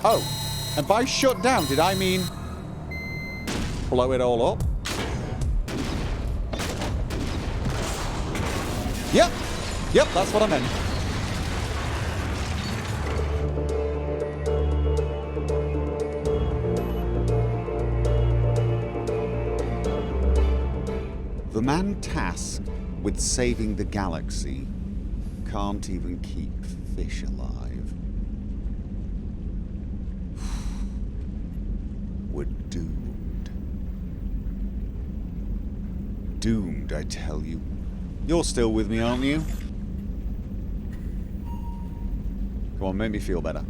Oh, and by shut down, did I mean blow it all up? Yep. Yep, that's what I meant. The man tasked with saving the galaxy can't even keep fish alive. We're doomed. Doomed, I tell you. You're still with me, aren't you? Come on, make me feel better.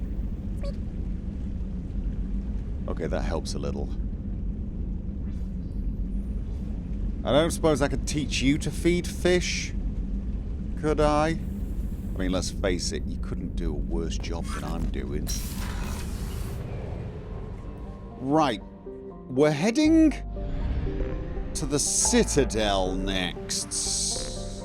Okay, that helps a little. I don't suppose I could teach you to feed fish, could I? I mean, let's face it, you couldn't do a worse job than I'm doing. Right. We're heading to the Citadel next.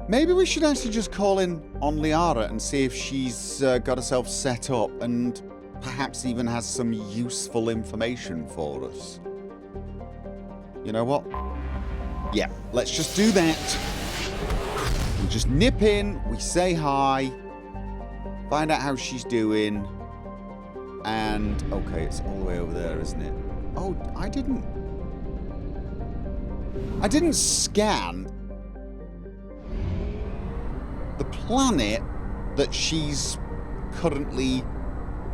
Maybe we should actually just call in on Liara and see if she's got herself set up and perhaps even has some useful information for us. You know what? Yeah, let's just do that. We just nip in, we say hi, find out how she's doing, and... okay, it's all the way over there, isn't it? Oh, I didn't scan the planet that she's currently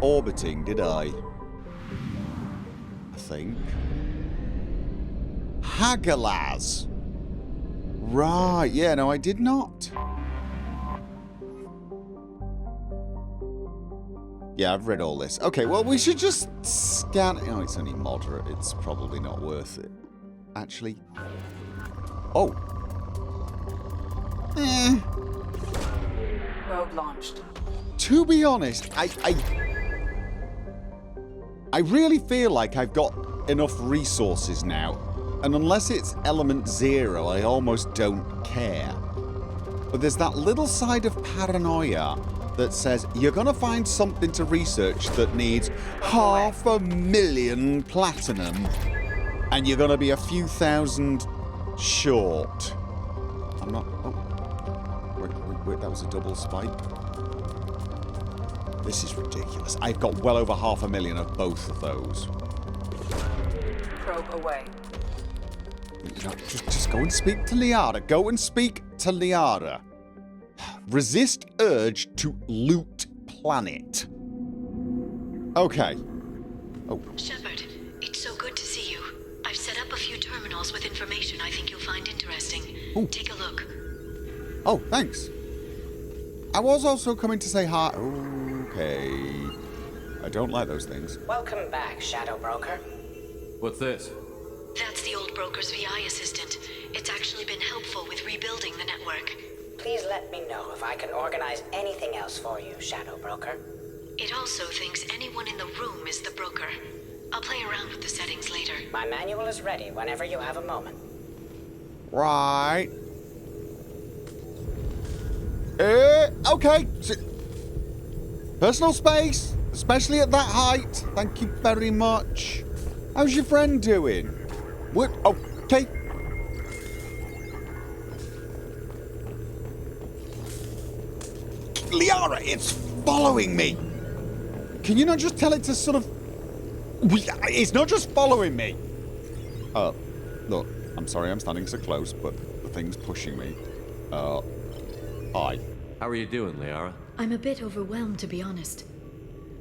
orbiting, did I? I think. Hagalaz. Right, yeah, no, I did not. Yeah, I've read all this. Okay, well, we should just scan... oh, it's only moderate. It's probably not worth it. Actually. Oh. Probe launched. To be honest, I really feel like I've got enough resources now. And unless it's element 0, I almost don't care. But there's that little side of paranoia that says you're going to find something to research that needs 500,000 platinum. And you're going to be a few thousand short. I'm not... oh. Wait, that was a double spike. This is ridiculous. I've got well over 500,000 of both of those. Probe away. You know, just go and speak to Liara. Go and speak to Liara. Resist urge to loot planet. Okay. Oh. Shepard, it's so good to see you. I've set up a few terminals with information I think you'll find interesting. Ooh. Take a look. Oh, thanks. I was also coming to say hi. Okay. I don't like those things. Welcome back, Shadow Broker. What's this? That's the old broker's VI assistant. It's actually been helpful with rebuilding the network. Please let me know if I can organize anything else for you, Shadow Broker. It also thinks anyone in the room is the broker. I'll play around with the settings later. My manual is ready whenever you have a moment. Right. Okay. Personal space, especially at that height. Thank you very much. How's your friend doing? What? Okay. Liara, it's following me. Can you not just tell it to sort of... it's not just following me. Look, I'm sorry I'm standing so close, but the thing's pushing me. Hi. How are you doing, Liara? I'm a bit overwhelmed, to be honest.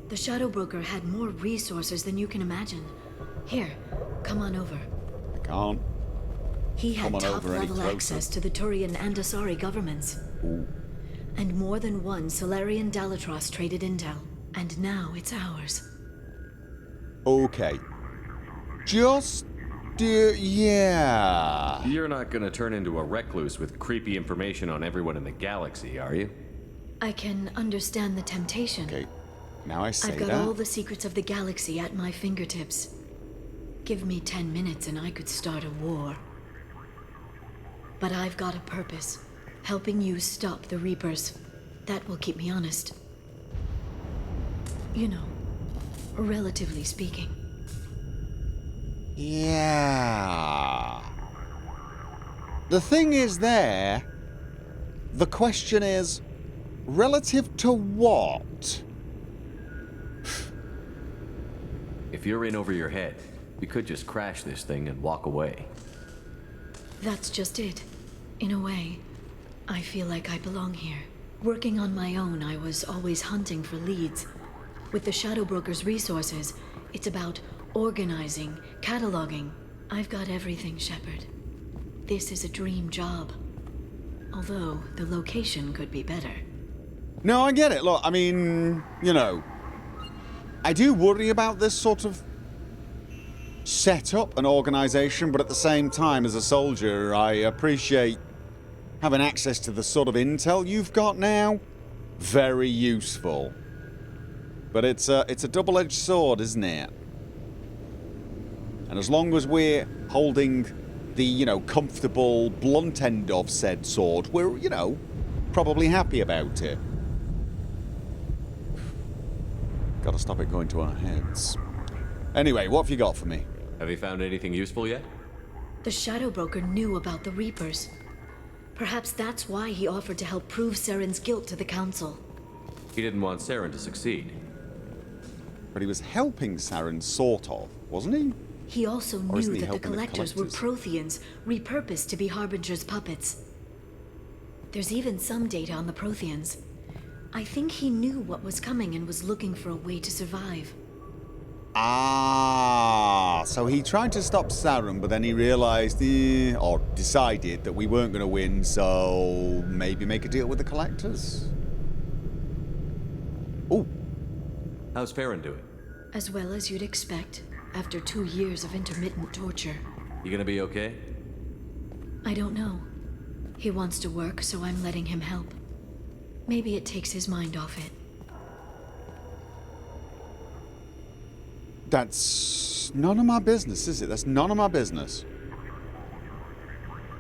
The Shadow Broker had more resources than you can imagine. Here, come on over. I can't. He had Come on over any top-level closer. access to the Turian and Asari governments. Ooh. And more than one Solarian Dalatros traded intel. And now it's ours. Okay. Just... yeah. You're not gonna turn into a recluse with creepy information on everyone in the galaxy, are you? I can understand the temptation. Okay. Now I say I've got that. all the secrets of the galaxy at my fingertips. Give me 10 minutes and I could start a war. But I've got a purpose. Helping you stop the Reapers. That will keep me honest. You know, relatively speaking. Yeah. The thing is the question is, relative to what? If you're in over your head, we could just crash this thing and walk away. That's just it. In a way, I feel like I belong here. Working on my own, I was always hunting for leads. With the Shadow Broker's resources, it's about organizing, cataloging. I've got everything, Shepard. This is a dream job. Although, the location could be better. No, I get it. Look, I mean, you know, I do worry about this sort of setup and organization, but at the same time, as a soldier, I appreciate having access to the sort of intel you've got now. Very useful. But it's a double-edged sword, isn't it? And as long as we're holding the, you know, comfortable blunt end of said sword, we're, you know, probably happy about it. Gotta stop it going to our heads. Anyway, what have you got for me? Have you found anything useful yet? The Shadow Broker knew about the Reapers. Perhaps that's why he offered to help prove Saren's guilt to the Council. He didn't want Saren to succeed. But he was helping Saren, sort of, wasn't he? He also Or isn't knew he that the helping the Collectors were Collectors? Protheans, repurposed to be Harbinger's puppets. There's even some data on the Protheans. I think he knew what was coming and was looking for a way to survive. Ah, so he tried to stop Saren, but then he realized, or decided that we weren't going to win, so maybe make a deal with the Collectors? Ooh. How's Feron doing? As well as you'd expect, after 2 years of intermittent torture. You gonna be okay? I don't know. He wants to work, so I'm letting him help. Maybe it takes his mind off it. That's none of my business, is it? That's none of my business.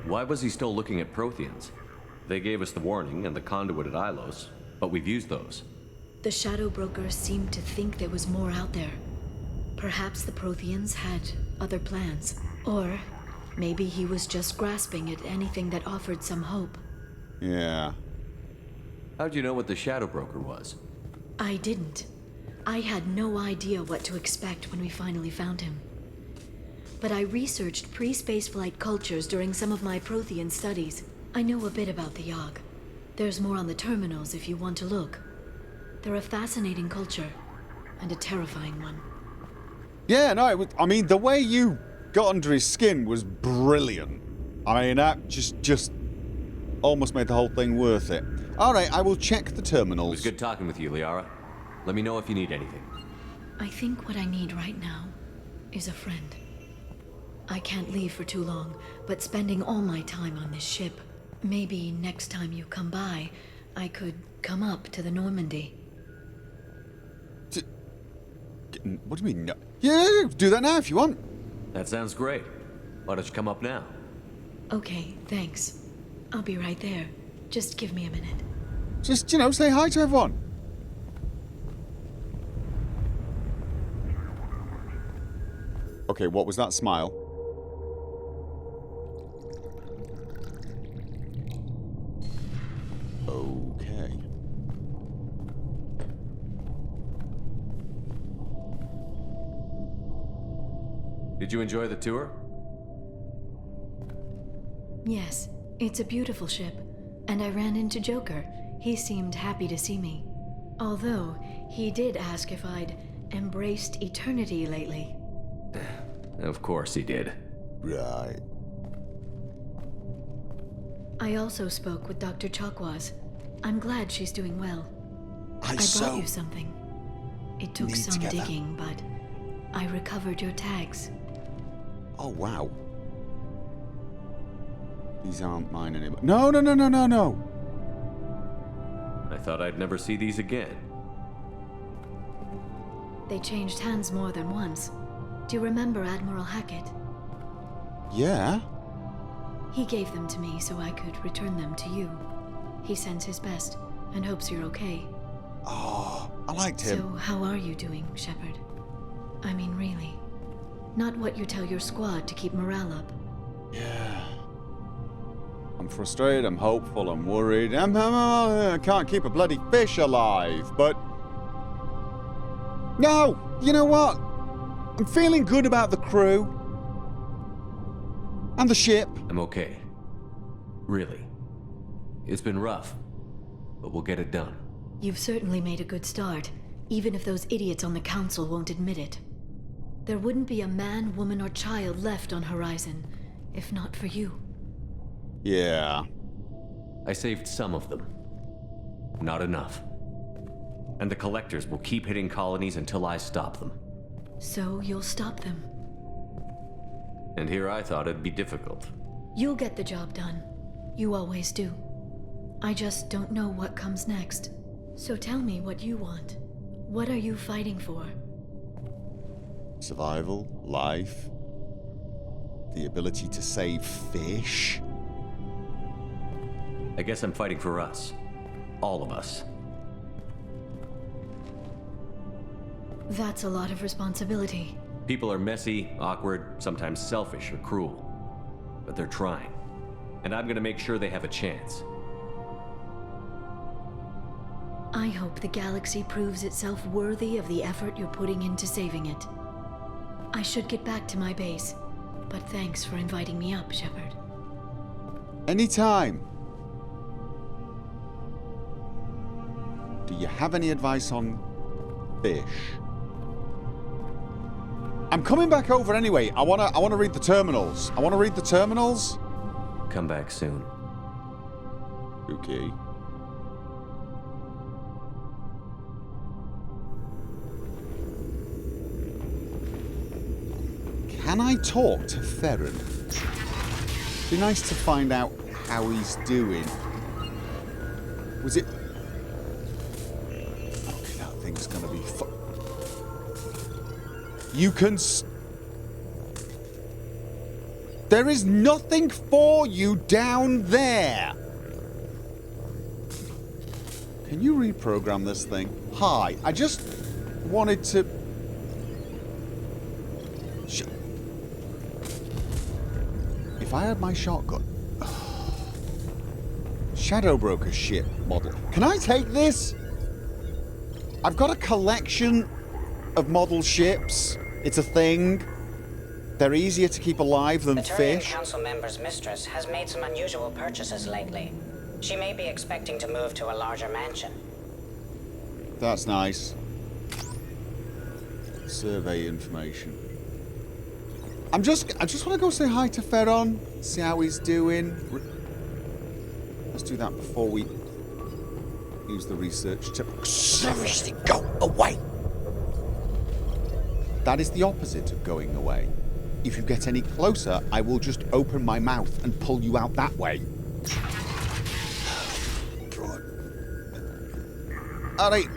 Why was he still looking at Protheans? They gave us the warning and the conduit at Ilos, but we've used those. The Shadow Broker seemed to think there was more out there. Perhaps the Protheans had other plans. Or maybe he was just grasping at anything that offered some hope. Yeah. How'd you know what the Shadow Broker was? I didn't. I had no idea what to expect when we finally found him. But I researched pre-spaceflight cultures during some of my Prothean studies. I know a bit about the Yogg. There's more on the terminals if you want to look. They're a fascinating culture, and a terrifying one. Yeah, no, it was, I mean, the way you got under his skin was brilliant. I mean, that just almost made the whole thing worth it. All right, I will check the It terminals. was good talking with you, Liara. Let me know if you need anything. I think what I need right now is a friend. I can't leave for too long, but spending all my time on this ship. Maybe next time you come by, I could come up to the Normandy. What do you mean? No? Yeah, do that now if you want. That sounds great. Why don't you come up now? Okay, thanks. I'll be right there. Just give me a minute. Just, you know, say hi to everyone. Okay, what was that smile? Okay. Did you enjoy the tour? Yes, it's a beautiful ship. And I ran into Joker. He seemed happy to see me. Although, he did ask if I'd embraced eternity lately. Of course he did. Right. I also spoke with Dr. Chakwas. I'm glad she's doing well. I brought so you something. It took need to some get that. digging, but I recovered your tags. Oh, wow. These aren't mine anymore. No, no, no, no, no, no. I thought I'd never see these again. They changed hands more than once. Do you remember Admiral Hackett? Yeah. He gave them to me so I could return them to you. He sends his best and hopes you're okay. Oh, I liked So, him. how are you doing, Shepard? I mean, really. Not what you tell your squad to keep morale up. Yeah. I'm frustrated, I'm hopeful, I'm worried. I can't keep a bloody fish alive, but... No! You know what? I'm feeling good about the crew. And the ship. I'm okay. Really. It's been rough, but we'll get it done. You've certainly made a good start, even if those idiots on the council won't admit it. There wouldn't be a man, woman, or child left on Horizon, if not for you. Yeah. I saved some of them. Not enough. And the collectors will keep hitting colonies until I stop them. So you'll stop them. And here I thought it'd be difficult. You'll get the job done. You always do. I just don't know what comes next. So tell me what you want. What are you fighting for? Survival, life, the ability to save fish. I guess I'm fighting for us. All of us. That's a lot of responsibility. People are messy, awkward, sometimes selfish or cruel. But they're trying. And I'm gonna make sure they have a chance. I hope the galaxy proves itself worthy of the effort you're putting into saving it. I should get back to my base, but thanks for inviting me up, Shepard. Anytime. Do you have any advice on fish? I'm coming back over anyway. I wanna read the terminals. I wanna read the terminals. Come back soon. Okay. Can I talk to Feron? Be nice to find out how he's doing. Was it... Okay, that thing's gonna be You can... There is nothing for you down there! Can you reprogram this thing? Hi, I just wanted to... If I had my shotgun... Shadow Broker ship model. Can I take this? I've got a collection of model ships. It's a thing. They're easier to keep alive than The Turian fish. Council member's mistress has made some unusual purchases lately. She may be expecting to move to a larger mansion. That's nice. Survey information. I just want to go say hi to Feron, see how he's doing. Let's do that before we use the research tip. Seriously, go away! That is the opposite of going away. If you get any closer, I will just open my mouth and pull you out that way. Alright.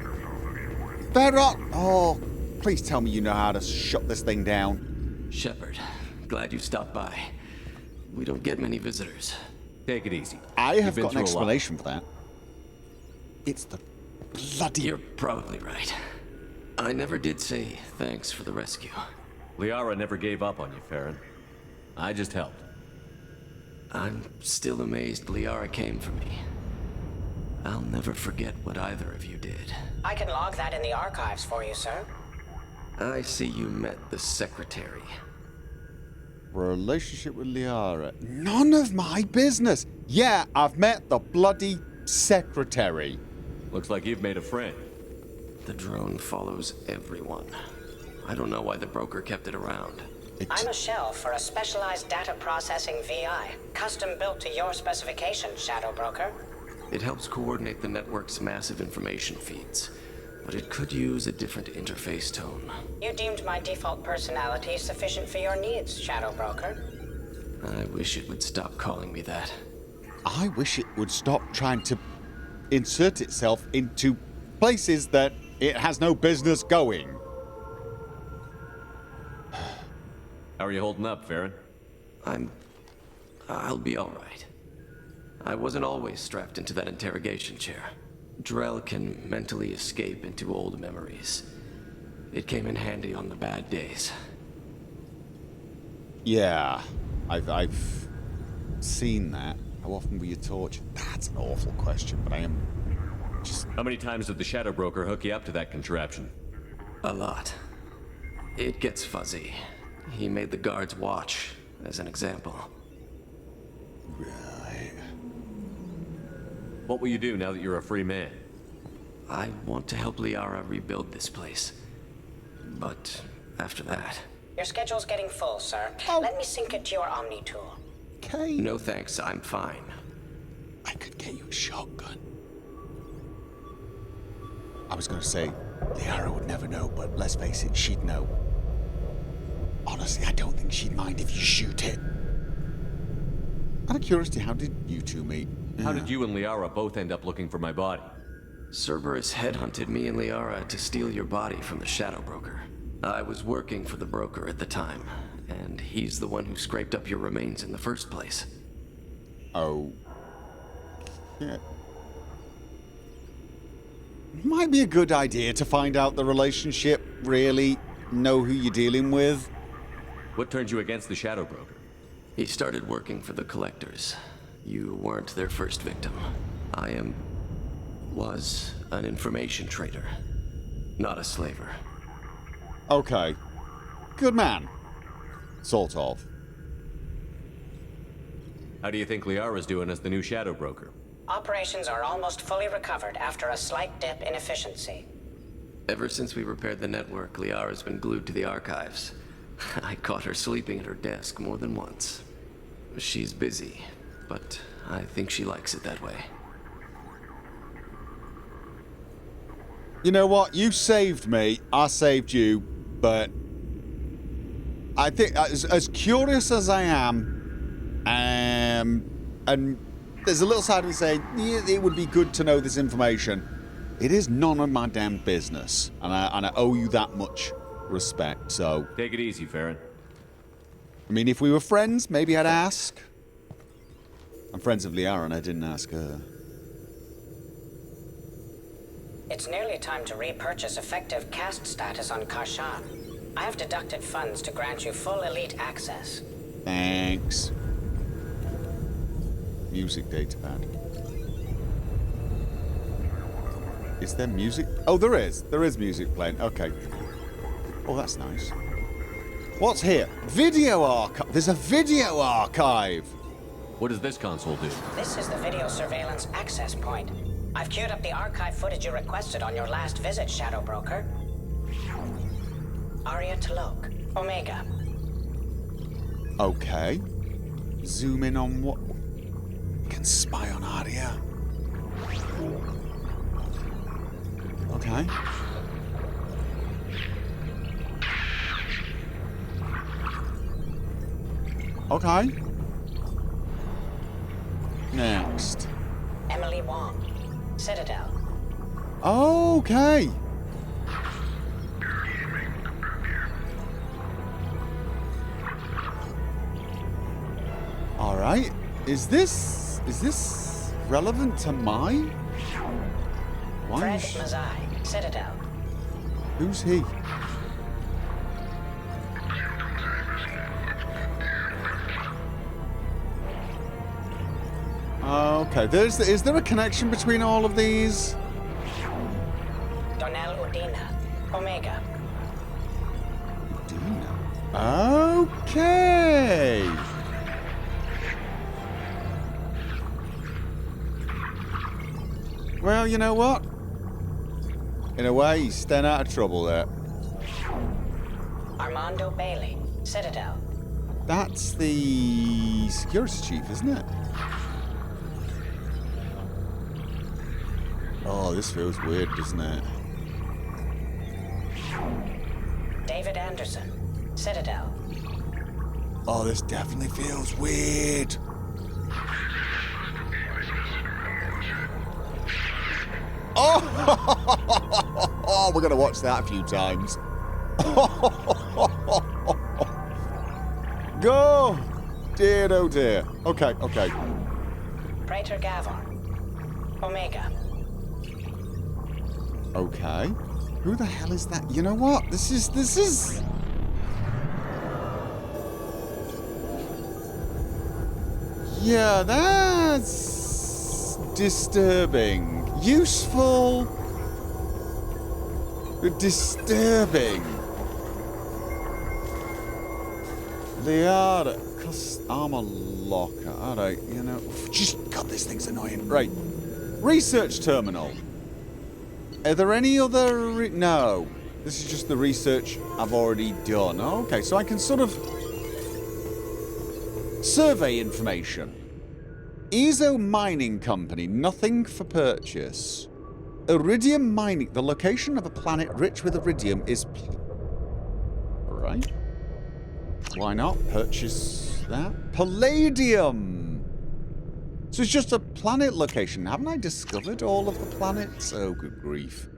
Feron! Oh, please tell me you know how to shut this thing down. Shepard, glad you stopped by. We don't get many visitors. Take it easy. I You've have been got an through a lot. explanation for that. It's the bloody... You're probably right. I never did say thanks for the rescue. Liara never gave up on you, Feron. I just helped. I'm still amazed Liara came for me. I'll never forget what either of you did. I can log that in the archives for you, sir. I see you met the secretary. Relationship with Liara. None of my business. Yeah, I've met the bloody secretary. Looks like you've made a friend. The drone follows everyone. I don't know why the broker kept it around. I'm a shell for a specialized data processing VI, custom built to your specifications, Shadow Broker. It helps coordinate the network's massive information feeds, but it could use a different interface tone. You deemed my default personality sufficient for your needs, Shadow Broker. I wish it would stop calling me that. I wish it would stop trying to insert itself into places that it has no business going. How are you holding up, Feron? I'll be all right. I wasn't always strapped into that interrogation chair. Drell can mentally escape into old memories. It came in handy on the bad days. Yeah, I've seen that. How often were you tortured? That's an awful question, but I am just... How many times did the Shadow Broker hook you up to that contraption? A lot. It gets fuzzy. He made the guards watch, as an example. Right. What will you do now that you're a free man? I want to help Liara rebuild this place. But after that... Your schedule's getting full, sir. Let me sync it to your Omni tool. Okay. No thanks, I'm fine. I could get you a shotgun. I was gonna say, Liara would never know, but let's face it, she'd know. Honestly, I don't think she'd mind if you shoot it. Out of curiosity, how did you two meet? How did you and Liara both end up looking for my body? Cerberus headhunted me and Liara to steal your body from the Shadow Broker. I was working for the broker at the time, and he's the one who scraped up your remains in the first place. Oh. Yeah. Might be a good idea to find out the relationship, really know who you're dealing with. What turned you against the Shadow Broker? He started working for the Collectors. You weren't their first victim. Was an information trader, not a slaver. Okay. Good man. Sort of. How do you think Liara's doing as the new Shadow Broker? Operations are almost fully recovered after a slight dip in efficiency. Ever since we repaired the network, Liara's been glued to the archives. I caught her sleeping at her desk more than once. She's busy, but I think she likes it that way. You know what? You saved me. I saved you. But I think, as curious as I am, and there's a little side of me saying, yeah, it would be good to know this information. It is none of my damn business. And I owe you that much respect, so... Take it easy, Feron. I mean, if we were friends, maybe I'd ask. I'm friends of Liara and I didn't ask her. It's nearly time to repurchase effective caste status on Karshan. I have deducted funds to grant you full elite access. Thanks. Music datapad. Is there music? Oh, there is. There is music playing. Okay. Oh, that's nice. What's here? Video archive. There's a video archive. What does this console do? This is the video surveillance access point. I've queued up the archive footage you requested on your last visit, Shadow Broker. Arya Talok, Omega. Okay. Zoom in on what? We can spy on Arya. Okay. Okay. Next. Emily Wong, Citadel. Okay. All right. Is this relevant to my? Why Fred is Mazai, Citadel. who's he? Okay. Is there a connection between all of these? Donnell Udina, Omega. Okay. Well, you know what? In a way, he's staying out of trouble there. Armando Bailey, Citadel. That's the security chief, isn't it? Oh, this feels weird, doesn't it? David Anderson, Citadel. Oh, this definitely feels weird. Oh, we're gonna watch that a few times. Go, dear, oh dear. Okay. Praetor Gavon, Omega. Okay. Who the hell is that? You know what? This is... Yeah, that's disturbing. Useful, but disturbing. Liara, armor locker. Alright, you know. Just, God, this thing's annoying. Right. Research terminal. Are there any other... No. This is just the research I've already done. Okay, so I can sort of... survey information. Ezo Mining Company. Nothing for purchase. Iridium mining. The location of a planet rich with iridium is... Right. Why not purchase that? Palladium! So it's just a planet location. Haven't I discovered all of the planets? Oh, good grief.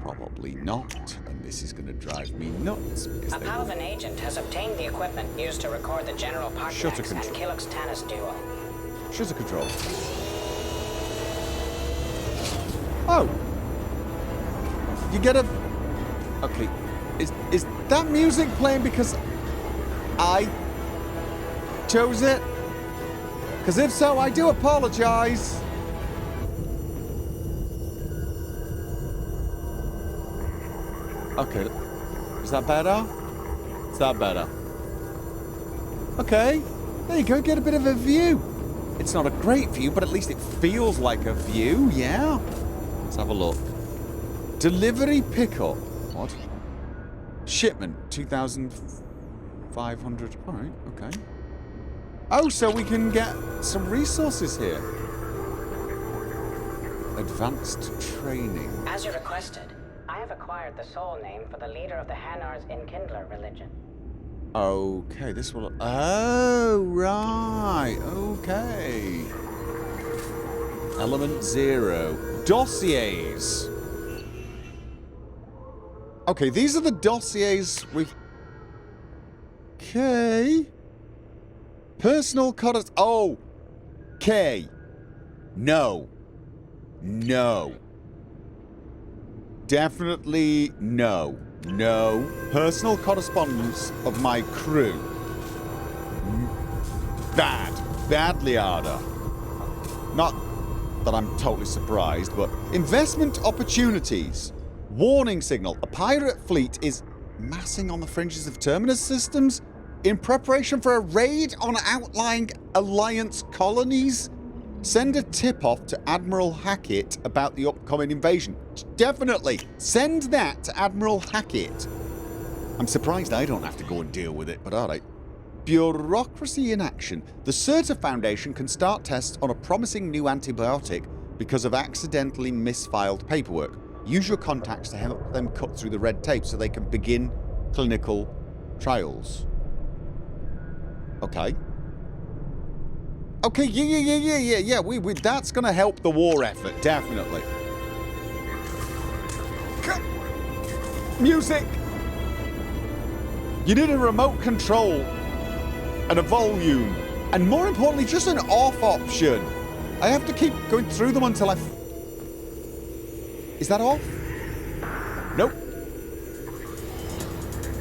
Probably not. And this is going to drive me nuts. A Palvan agent has obtained the equipment used to record the General Partnex and Kilux Tanis duo. Shutter control. Oh! You get a... Okay. Is that music playing because I chose it? Because if so, I do apologize. Okay. Is that better? Is that better? Okay. There you go. Get a bit of a view. It's not a great view, but at least it feels like a view. Yeah. Let's have a look. Delivery pickup. What? Shipment, 2,500. All right, okay. Oh, so we can get some resources here. Advanced training. As you requested, I have acquired the soul name for the leader of the Hanar's Enkindler religion. Okay, this will... Oh, right. Okay. Element 0. Dossiers. Okay, these are the dossiers we've... Okay. Personal correspondence. Oh. Okay. No. No. Definitely no. No. Personal correspondence of my crew. Bad. Bad, Liara. Not that I'm totally surprised, but... Investment opportunities. Warning signal. A pirate fleet is massing on the fringes of Terminus systems in preparation for a raid on outlying Alliance colonies. Send a tip-off to Admiral Hackett about the upcoming invasion. Definitely. Send that to Admiral Hackett. I'm surprised I don't have to go and deal with it, but alright. Bureaucracy in action. The Certa Foundation can start tests on a promising new antibiotic because of accidentally misfiled paperwork. Use your contacts to help them cut through the red tape so they can begin clinical trials. Okay. Okay, yeah. We that's gonna help the war effort, definitely. Music! You need a remote control and a volume. And more importantly, just an off option. I have to keep going through them until Is that off? Nope.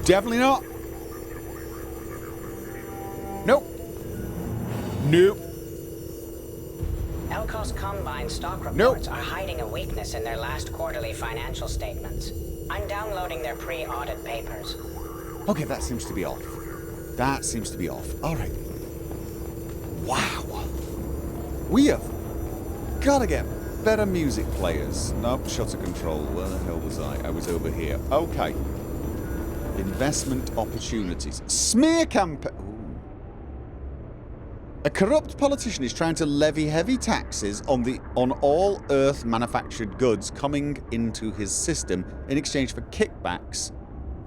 Definitely not. Nope. Nope. Elkos Combine stock reports are hiding a weakness in their last quarterly financial statements. I'm downloading their pre-audit papers. Okay, that seems to be off. That seems to be off. All right. Wow. We have got to get better music players. Nope, shutter control. Where the hell was I? I was over here. Okay. Investment opportunities. Smear campaign. A corrupt politician is trying to levy heavy taxes on all Earth manufactured goods coming into his system in exchange for kickbacks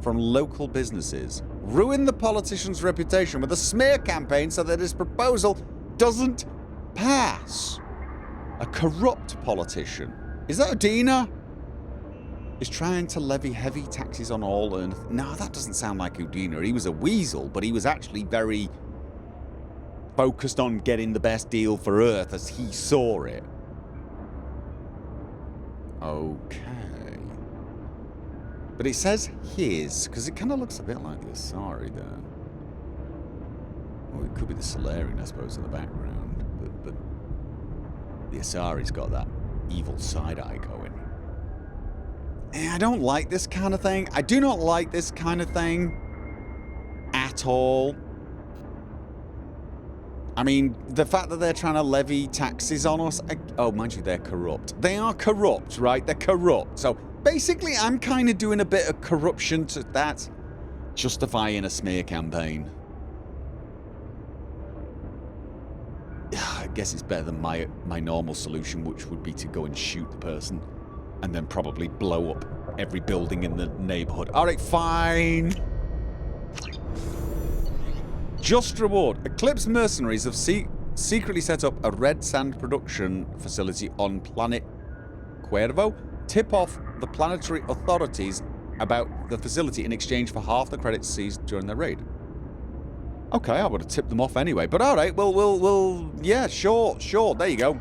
from local businesses. Ruin the politician's reputation with a smear campaign so that his proposal doesn't pass. A corrupt politician. Is that Udina? Is trying to levy heavy taxes on all Earth. No, that doesn't sound like Udina. He was a weasel, but he was actually very focused on getting the best deal for Earth as he saw it. Okay. But it says his, because it kind of looks a bit like the Asari there. Well, it could be the Solarian, I suppose, in the background. But the Asari's got that evil side-eye going. I don't like this kind of thing. I do not like this kind of thing at all. I mean, the fact that they're trying to levy taxes on us... oh, mind you, they're corrupt. They are corrupt, right? They're corrupt. So, basically, I'm kind of doing a bit of corruption to that, justifying a smear campaign. I guess it's better than my normal solution, which would be to go and shoot the person and then probably blow up every building in the neighborhood. All right, fine. Just reward. Eclipse mercenaries have secretly set up a red sand production facility on planet Cuervo. Tip off the planetary authorities about the facility in exchange for half the credits seized during their raid. Okay, I would have tipped them off anyway, but all right, we'll yeah, sure, there you go.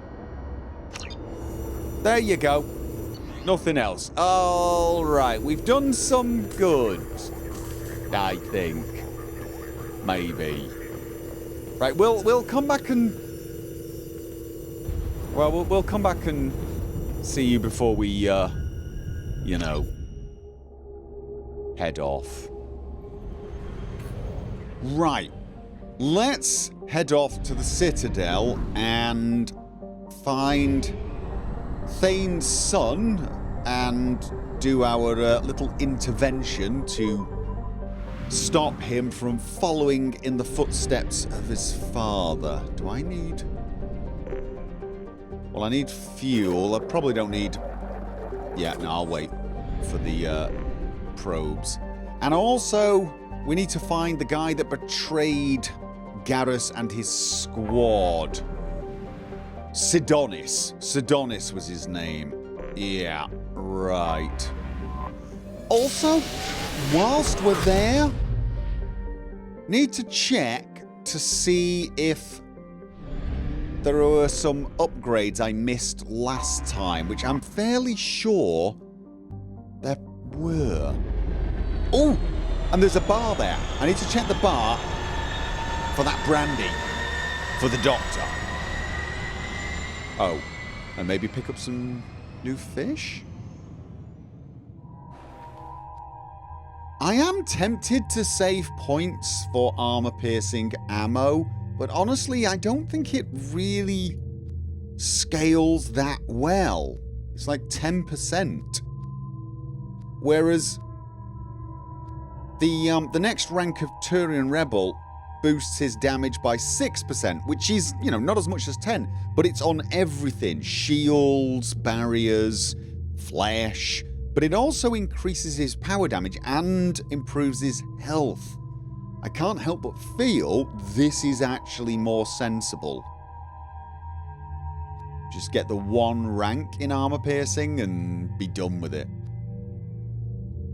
There you go. Nothing else. All right, we've done some good, I think. Maybe. Right, we'll come back and... well, we'll come back and see you before we, you know, head off. Right. Let's head off to the Citadel and find Thane's son and do our little intervention to stop him from following in the footsteps of his father. Do I need... well, I need fuel. I probably don't need... yeah, no, I'll wait for the probes. And also, we need to find the guy that betrayed Garrus and his squad. Sidonis. Sidonis was his name. Yeah, right. Also, whilst we're there, need to check to see if there were some upgrades I missed last time, which I'm fairly sure there were. Oh, and there's a bar there. I need to check the bar for that brandy for the doctor. Oh, and maybe pick up some new fish? I am tempted to save points for armor-piercing ammo, but honestly, I don't think it really scales that well. It's like 10%. Whereas the next rank of Turian Rebel boosts his damage by 6%, which is, you know, not as much as 10, but it's on everything. Shields, barriers, flesh. But it also increases his power damage and improves his health. I can't help but feel this is actually more sensible. Just get the one rank in armor piercing and be done with it.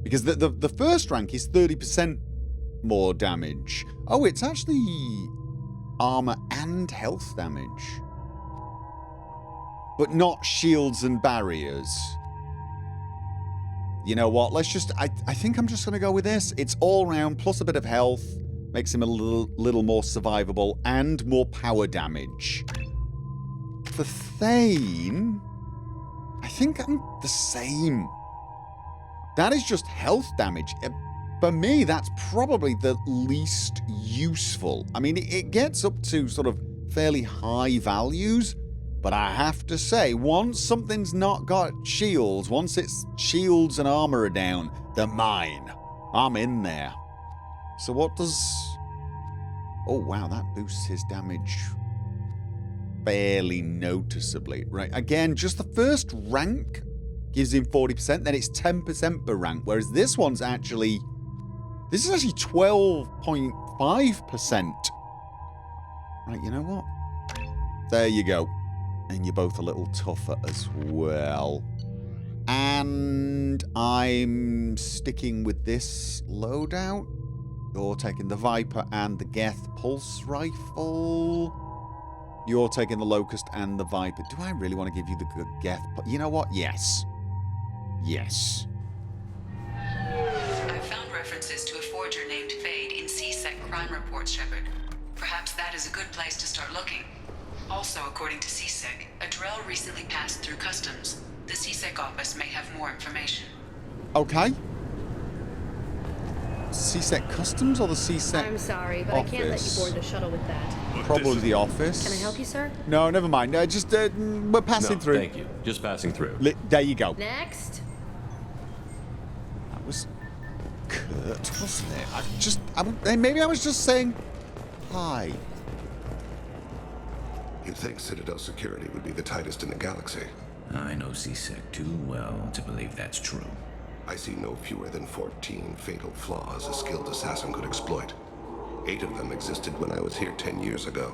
Because the first rank is 30% more damage. Oh, it's actually armor and health damage. But not shields and barriers. You know what? Let's just... I think I'm just going to go with this. It's all round, plus a bit of health. Makes him a little more survivable and more power damage. For Thane, I think I'm the same. That is just health damage. For me, that's probably the least useful. I mean, it gets up to sort of fairly high values, but I have to say, once something's not got shields, once its shields and armor are down, they're mine. I'm in there. So what does... oh, wow, that boosts his damage fairly noticeably. Right, again, just the first rank gives him 40%, then it's 10% per rank, whereas this one's actually... this is actually 12.5%. Right, you know what? There you go. And you're both a little tougher as well. And I'm sticking with this loadout. You're taking the Viper and the Geth Pulse Rifle. You're taking the Locust and the Viper. Do I really want to give you the Geth? You know what? Yes. Yes. I've found references to a forger named Fade in CSEC crime reports, Shepard. Perhaps that is a good place to start looking. Also, according to CSEC, a Drell recently passed through customs. The CSEC office may have more information. Okay. CSEC Customs or the CSEC I'm sorry, but I can't let you office? board the shuttle with that. Probably the office. Can I help you, sir? No, never mind. Just we're passing No, through. thank you. Just passing through. There you go. Next. That was curt, wasn't it? Maybe I was just saying hi. You'd think Citadel security would be the tightest in the galaxy. I know CSEC too well to believe that's true. I see no fewer than 14 fatal flaws a skilled assassin could exploit. 8 of them existed when I was here 10 years ago.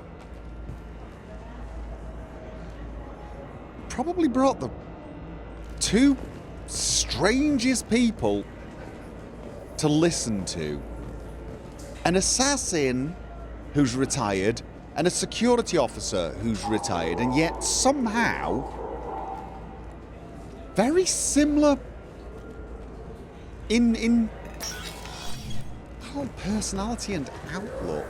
Probably brought the 2 strangest people to listen to. An assassin who's retired and a security officer who's retired, and yet somehow very similar in personality and outlook.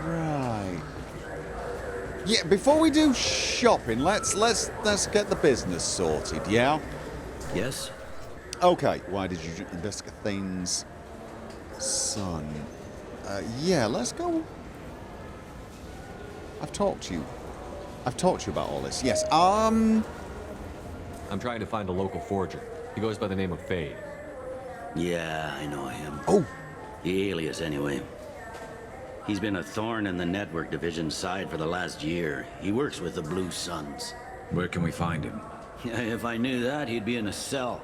Right. Yeah, before we do shopping, let's get the business sorted, yeah? Yes? Okay, why did you investigate Thane's son? Yeah, let's go. I've talked to you about all this. Yes, I'm trying to find a local forger. He goes by the name of Fade. Yeah, I know him. Oh, The alias, anyway. He's been a thorn in the network division's side for the last year. He works with the Blue Suns. Where can we find him? Yeah, if I knew that, he'd be in a cell.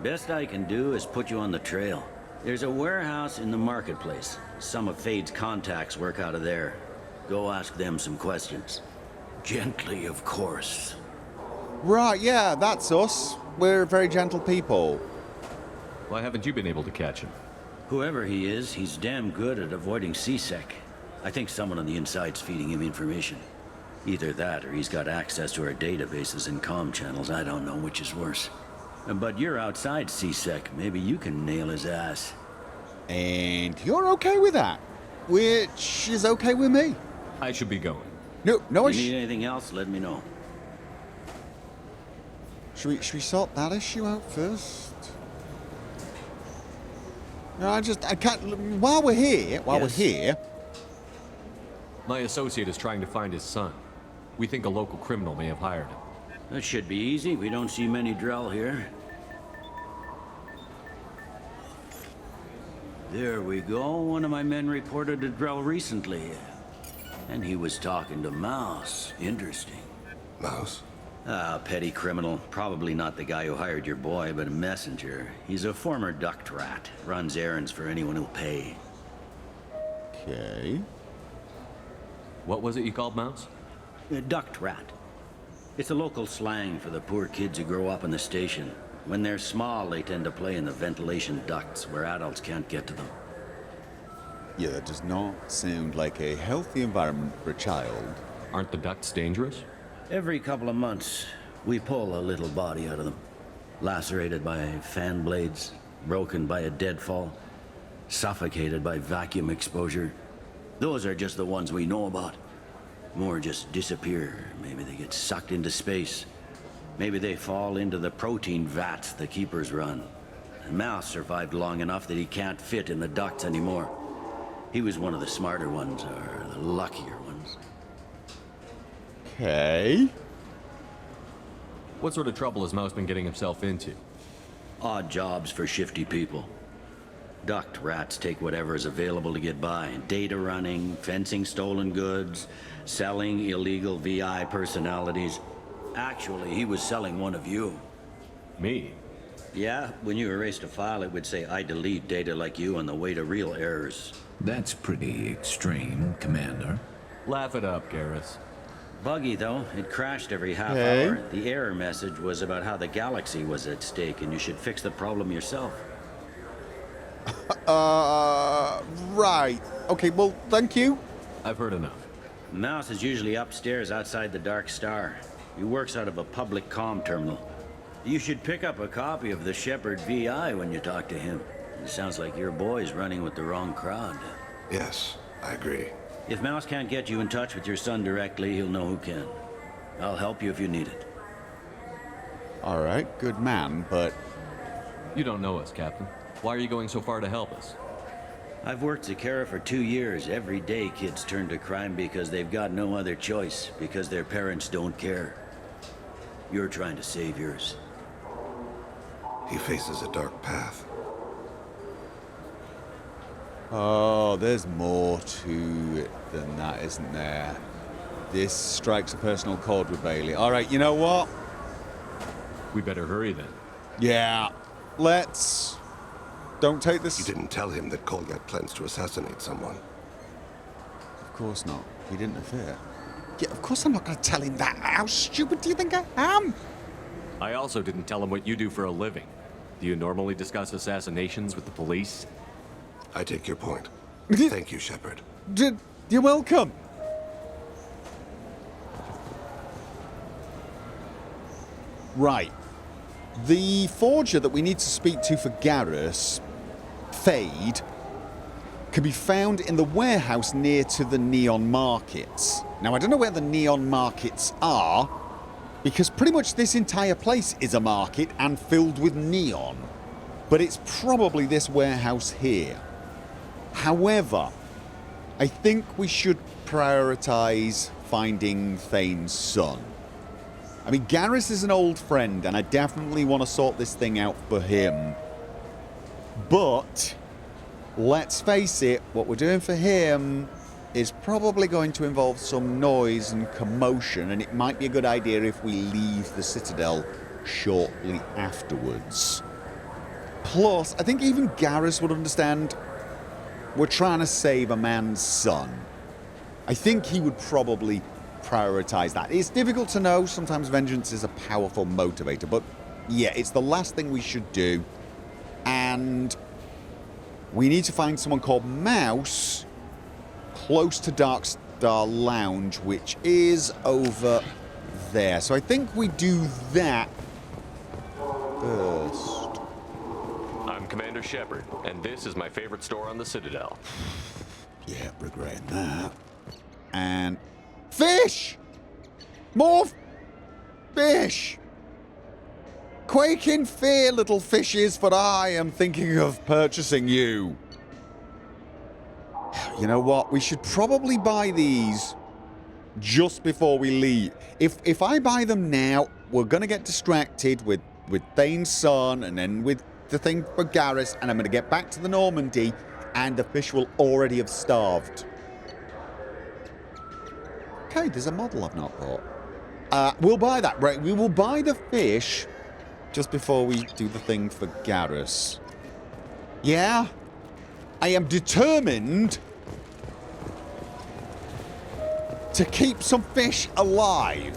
Best I can do is put you on the trail. There's a warehouse in the marketplace. Some of Fade's contacts work out of there. Go ask them some questions. Gently, of course. right, yeah, that's us. We're very gentle people. Why haven't you been able to catch him? Whoever he is, he's damn good at avoiding CSEC. I think someone on the inside's feeding him information. Either that, or he's got access to our databases and comm channels. I don't know which is worse. But you're outside CSEC. Maybe you can nail his ass. And you're okay with that, which is okay with me. I should be going. No, If you need anything else, let me know. Should we sort that issue out first? No, I can't. While we're here, My associate is trying to find his son. We think a local criminal may have hired him. That should be easy. We don't see many Drell here. There we go. One of my men reported to Drell recently. And he was talking to Mouse. Interesting. Mouse? Ah, petty criminal. Probably not the guy who hired your boy, but a messenger. He's a former duct rat. Runs errands for anyone who'll pay. okay. What was it you called Mouse? A duct rat. It's a local slang for the poor kids who grow up in the station. When they're small, they tend to play in the ventilation ducts where adults can't get to them. Yeah, that does not sound like a healthy environment for a child. Aren't the ducts dangerous? Every couple of months, we pull a little body out of them. Lacerated by fan blades, broken by a deadfall, suffocated by vacuum exposure. Those are just the ones we know about. More just disappear. Maybe they get sucked into space. Maybe they fall into the protein vats the keepers run. And Mouse survived long enough that he can't fit in the ducts anymore. He was one of the smarter ones, or the luckier ones. Okay. What sort of trouble has Mouse been getting himself into? Odd jobs for shifty people. Duct rats take whatever is available to get by. Data running, fencing stolen goods, selling illegal VI personalities. Actually, he was selling one of you. Me? Yeah, when you erased a file, it would say, I delete data like you on the way to real errors. That's pretty extreme, Commander. Laugh it up, Garrus. Buggy, though. It crashed every half Okay. hour. The error message was about how the galaxy was at stake, and you should fix the problem yourself. Right. Okay, well, thank you. I've heard enough. Mouse is usually upstairs outside the Dark Star. He works out of a public comm terminal. You should pick up a copy of the Shepherd VI when you talk to him. It sounds like your boy's running with the wrong crowd. Yes, I agree. If Mouse can't get you in touch with your son directly, he'll know who can. I'll help you if you need it. All right, good man, but... You don't know us, Captain. Why are you going so far to help us? I've worked at Kara for 2 years. Every day kids turn to crime because they've got no other choice, because their parents don't care. You're trying to save yours. He faces a dark path. Oh, there's more to it than that, isn't there? This strikes a personal chord with Bailey. All right, you know what? We better hurry then. Yeah, let's... Don't take this... You didn't tell him that Kolyat plans to assassinate someone. Of course not. He didn't interfere. Yeah, of course I'm not going to tell him that. How stupid do you think I am? I also didn't tell him what you do for a living. Do you normally discuss assassinations with the police? I take your point. Thank you, Shepherd. You're welcome. Right. The forger that we need to speak to for Garrus, Fade, can be found in the warehouse near to the Neon Markets. Now, I don't know where the Neon Markets are, because pretty much this entire place is a market and filled with neon. But it's probably this warehouse here. However, I think we should prioritize finding Thane's son. I mean, Garrus is an old friend, and I definitely want to sort this thing out for him. But, let's face it, what we're doing for him is probably going to involve some noise and commotion, and it might be a good idea if we leave the Citadel shortly afterwards. Plus, I think even Garrus would understand we're trying to save a man's son. I think he would probably prioritize that. It's difficult to know. Sometimes vengeance is a powerful motivator, but yeah, it's the last thing we should do. And we need to find someone called Mouse close to Darkstar Lounge, which is over there. So I think we do that first. I'm Commander Shepard, and this is my favorite store on the Citadel. Yeah, regretting that. And... fish! More fish! Quake in fear, little fishes, for I am thinking of purchasing you. You know what? We should probably buy these just before we leave. If I buy them now, we're going to get distracted with Thane's son and then with the thing for Garrus, and I'm going to get back to the Normandy, and the fish will already have starved. Okay, there's a model I've not bought. We'll buy that, right? We will buy the fish just before we do the thing for Garrus. Yeah? I am determined to keep some fish alive.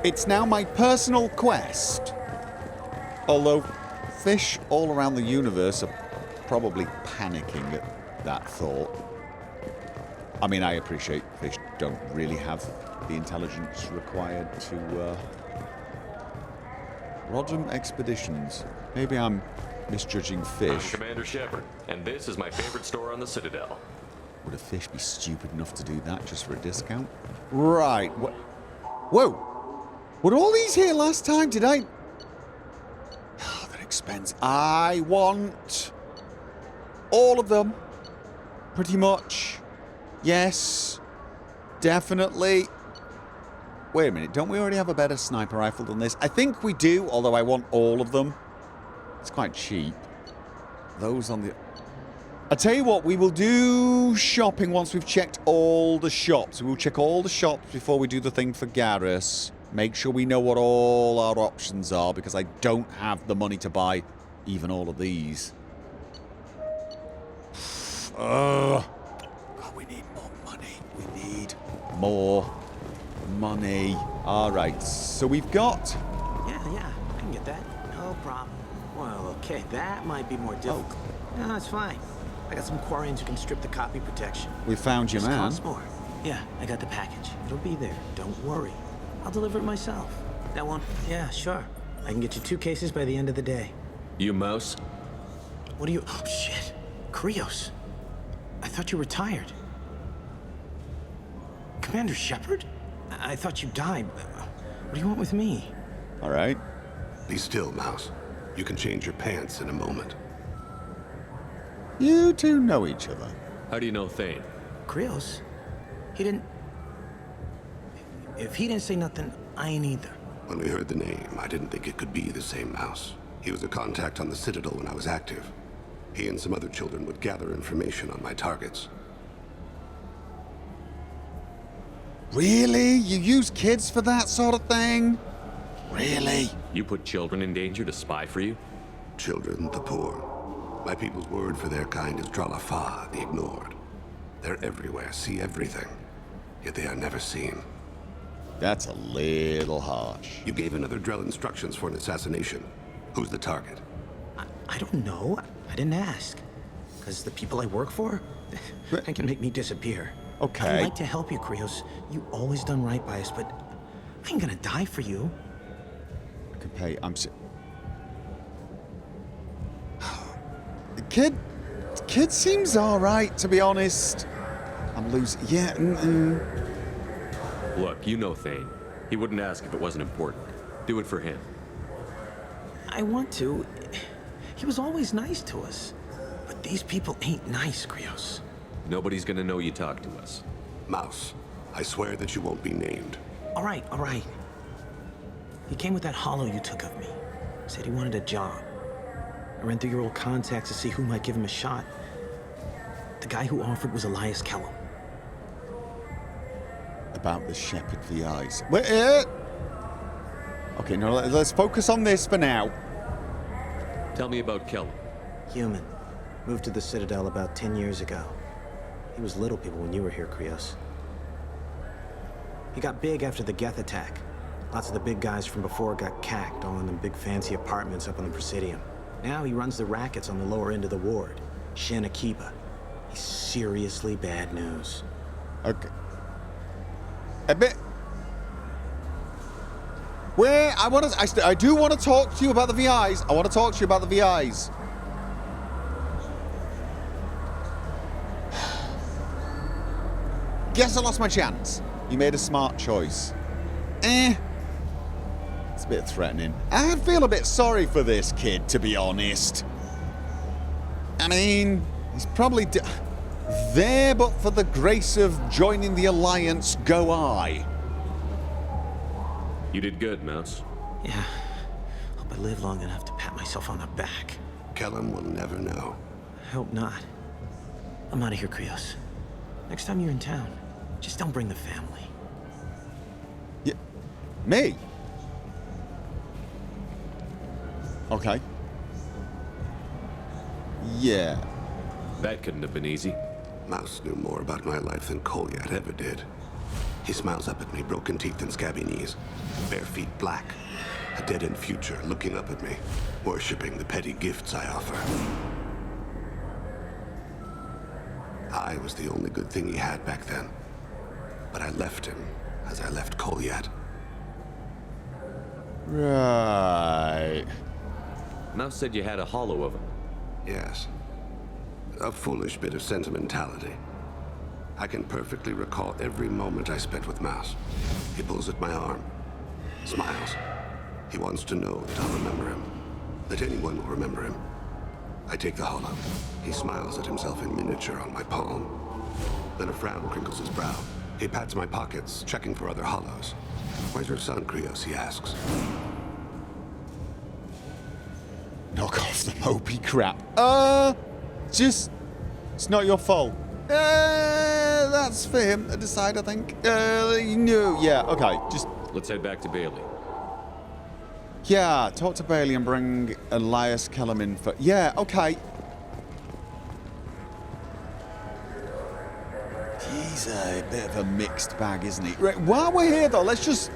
It's now my personal quest. Although fish all around the universe are probably panicking at that thought. I mean, I appreciate fish don't really have the intelligence required to Rodham expeditions. Maybe I'm misjudging fish. I'm Commander Shepard, and this is my favorite store on the Citadel. Would a fish be stupid enough to do that just for a discount? Right. Whoa. Were all these here last time? Did I... Oh, that expense. I want all of them. Pretty much. Yes. Definitely. Wait a minute. Don't we already have a better sniper rifle than this? I think we do, although I want all of them. It's quite cheap. Those on the... I tell you what, we will do shopping once we've checked all the shops. We'll check all the shops before we do the thing for Garrus. Make sure we know what all our options are, because I don't have the money to buy even all of these. God, we need more money. We need more money. All right, so we've got... Yeah, I can get that. No problem. Well, okay, that might be more difficult. No, it's fine. I got some Quarians who can strip the copy protection. We found your man. Costs more. Yeah, I got the package. It'll be there. Don't worry. I'll deliver it myself. That one? Yeah, sure. I can get you 2 cases by the end of the day. You mouse? What are you... Oh, shit. Krios. I thought you retired. Commander Shepard? I thought you died. What do you want with me? All right. Be still, Mouse. You can change your pants in a moment. You two know each other. How do you know Thane? Krios? He didn't... If he didn't say nothing, I ain't either. When we heard the name, I didn't think it could be the same Mouse. He was a contact on the Citadel when I was active. He and some other children would gather information on my targets. Really? You use kids for that sort of thing? Really? You put children in danger to spy for you? Children, the poor. My people's word for their kind is Dralafa, the ignored. They're everywhere, see everything. Yet they are never seen. That's a little harsh. You gave another Drell instructions for an assassination. Who's the target? I don't know. I didn't ask. Because the people I work for, they can make me disappear. Okay. I'd like to help you, Krios. You always done right by us, but I ain't gonna die for you. Okay, The kid seems all right, to be honest. I'm losing. Yeah. Look, you know Thane. He wouldn't ask if it wasn't important. Do it for him. I want to. He was always nice to us. But these people ain't nice, Krios. Nobody's gonna know you talked to us. Mouse, I swear that you won't be named. All right. He came with that hollow you took of me. Said he wanted a job. I ran through your old contacts to see who might give him a shot. The guy who offered was Elias Kellum. About the Shepherd VIs. Wait, okay, no, let's focus on this for now. Tell me about Kellum. Human. Moved to the Citadel about 10 years ago. He was little people when you were here, Krios. He got big after the Geth attack. Lots of the big guys from before got cacked, all in them big fancy apartments up on the Presidium. Now he runs the rackets on the lower end of the ward. Shin Akiba. He's seriously bad news. Okay. A bit. Where I do want to talk to you about the VIs. I want to talk to you about the VIs. Guess I lost my chance. You made a smart choice. It's a bit threatening. I feel a bit sorry for this kid, to be honest. I mean, he's probably there, but for the grace of joining the Alliance, go I. You did good, Mouse. Yeah. Hope I live long enough to pat myself on the back. Kellum will never know. I hope not. I'm out of here, Krios. Next time you're in town, just don't bring the family. Yeah. Me? Okay. Yeah. That couldn't have been easy. Mouse knew more about my life than Kolyat ever did. He smiles up at me, broken teeth and scabby knees. Bare feet black. A dead-end future looking up at me, worshipping the petty gifts I offer. I was the only good thing he had back then. But I left him, as I left Kolyat. Right. Mouse said you had a hollow of him. Yes. A foolish bit of sentimentality. I can perfectly recall every moment I spent with Mouse. He pulls at my arm, smiles. He wants to know that I'll remember him, that anyone will remember him. I take the hollow. He smiles at himself in miniature on my palm. Then a frown crinkles his brow. He pats my pockets, checking for other hollows. Where's your son, Krios? He asks. Knock off the mopey crap. It's not your fault. That's for him to decide, I think. No, yeah, okay, just... Let's head back to Bailey. Yeah, talk to Bailey and bring Elias Kellum in for... Yeah, okay. He's a bit of a mixed bag, isn't he? Right, while we're here, though, let's just...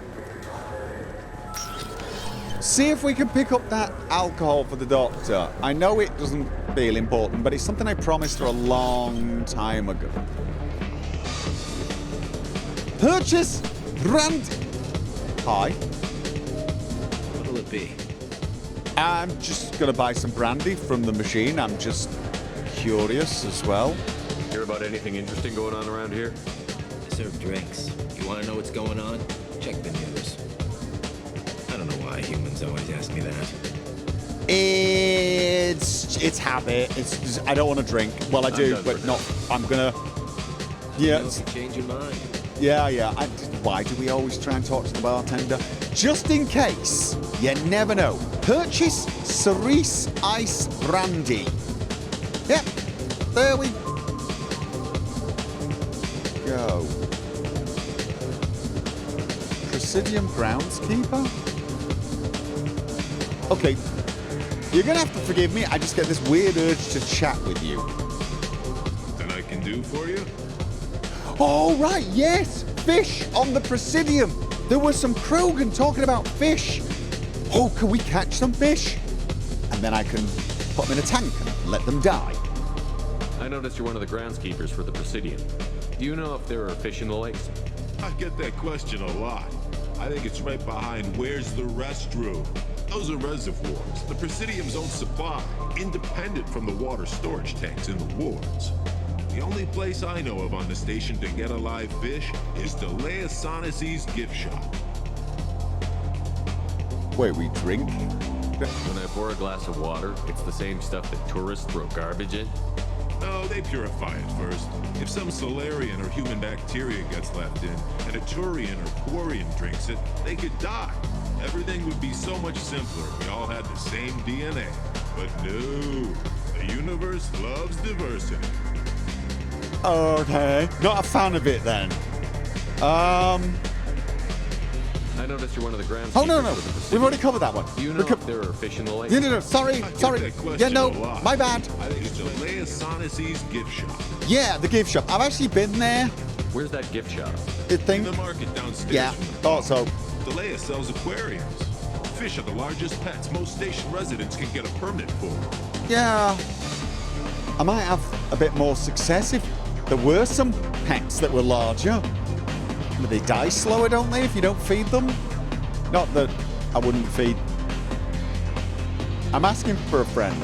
see if we can pick up that alcohol for the doctor. I know it doesn't feel important, but it's something I promised her a long time ago. Purchase brand... Hi. What'll it be? I'm just gonna buy some brandy from the machine. I'm just curious as well. Hear about anything interesting going on around here? I serve drinks. You want to know what's going on? Check the news. I don't know why humans always ask me that. It's habit. It's just, I don't want to drink. Well, I do, but not. I'm gonna. Yeah. You change your mind. Yeah. Why do we always try and talk to the bartender? Just in case. You never know. Purchase cerise ice brandy. Yep. There we go. Presidium groundskeeper? Okay. You're gonna have to forgive me. I just get this weird urge to chat with you. That I can do for you? Oh, right, yes! Fish on the Presidium! There was some Krogan talking about fish. Oh, can we catch some fish? And then I can put them in a tank and let them die. I noticed you're one of the groundskeepers for the Presidium. Do you know if there are fish in the lakes? I get that question a lot. I think it's right behind where's the restroom. Those are reservoirs, the Presidium's own supply, independent from the water storage tanks in the wards. The only place I know of on the station to get a live fish is the Leosanisi's gift shop. Wait, we drink? When I pour a glass of water, it's the same stuff that tourists throw garbage in? No, they purify it first. If some Solarian or human bacteria gets left in, and a Turian or Quarian drinks it, they could die. Everything would be so much simpler if we all had the same DNA. But no, the universe loves diversity. Okay. Not a fan of it then. I noticed you're one of the groundskeepers. Oh, no. for the Presidium. We've already covered that one. Do you know if there are fish in the lake? No. Sorry. I get that question Yeah, no. a lot. My bad. I think it's the Leosanisi's gift shop. Yeah, the gift shop. I've actually been there. Where's that gift shop? Good thing. In the market downstairs. Yeah, from the thought so. The Leia sells aquariums. Fish are the largest pets most station residents can get a permit for. Yeah. I might have a bit more success if there were some pets that were larger. But they die slower, don't they, if you don't feed them? Not that I wouldn't feed. I'm asking for a friend.